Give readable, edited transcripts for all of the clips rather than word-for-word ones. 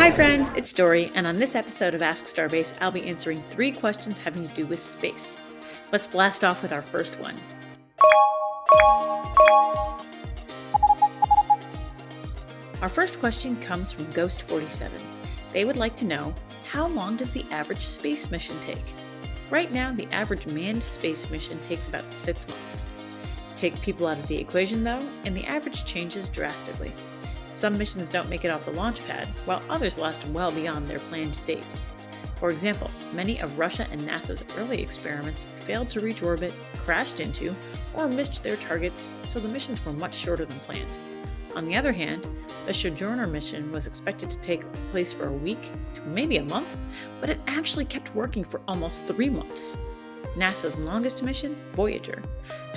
Hi friends, it's Dory, and on this episode of Ask Starbase, I'll be answering 3 questions having to do with space. Let's blast off with our first one. Our first question comes from Ghost47. They would like to know, how long does the average space mission take? Right now, the average manned space mission takes about 6 months. Take people out of the equation though, and the average changes drastically. Some missions don't make it off the launch pad, while others last well beyond their planned date. For example, many of Russia and NASA's early experiments failed to reach orbit, crashed into, or missed their targets, so the missions were much shorter than planned. On the other hand, the Sojourner mission was expected to take place for a week to maybe a month, but it actually kept working for almost 3 months. NASA's longest mission, Voyager,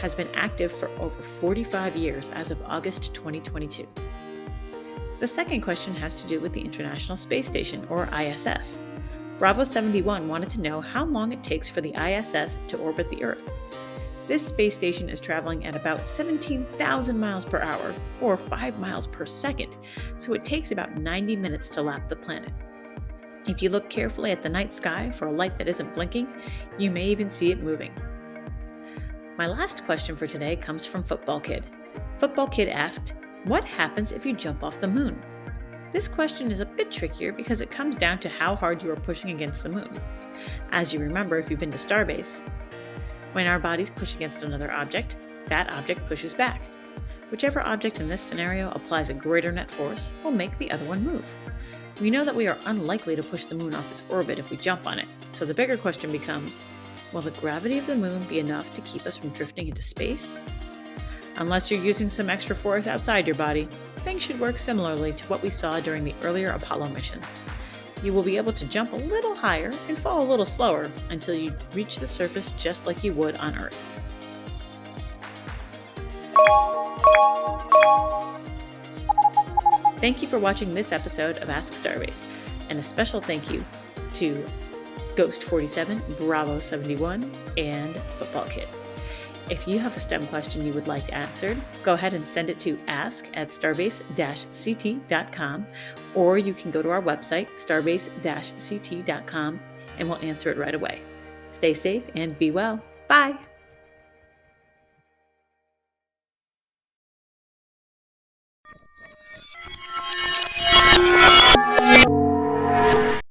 has been active for over 45 years as of August 2022. The second question has to do with the International Space Station, or ISS. Bravo 71 wanted to know how long it takes for the ISS to orbit the Earth. This space station is traveling at about 17,000 miles per hour, or 5 miles per second, so it takes about 90 minutes to lap the planet. If you look carefully at the night sky for a light that isn't blinking, you may even see it moving. My last question for today comes from Football Kid. Football Kid asked, what happens if you jump off the moon? This question is a bit trickier because it comes down to how hard you are pushing against the moon. As you remember if you've been to STARBASE, when our bodies push against another object, that object pushes back. Whichever object in this scenario applies a greater net force will make the other one move. We know that we are unlikely to push the moon off its orbit if we jump on it, so the bigger question becomes, will the gravity of the moon be enough to keep us from drifting into space? Unless you're using some extra force outside your body, things should work similarly to what we saw during the earlier Apollo missions. You will be able to jump a little higher and fall a little slower until you reach the surface just like you would on Earth. Thank you for watching this episode of Ask Starbase, and a special thank you to Ghost47, Bravo 71, and Football Kid. If you have a STEM question you would like answered, go ahead and send it to ask@starbase-ct.com, or you can go to our website, starbase-ct.com, and we'll answer it right away. Stay safe and be well. Bye!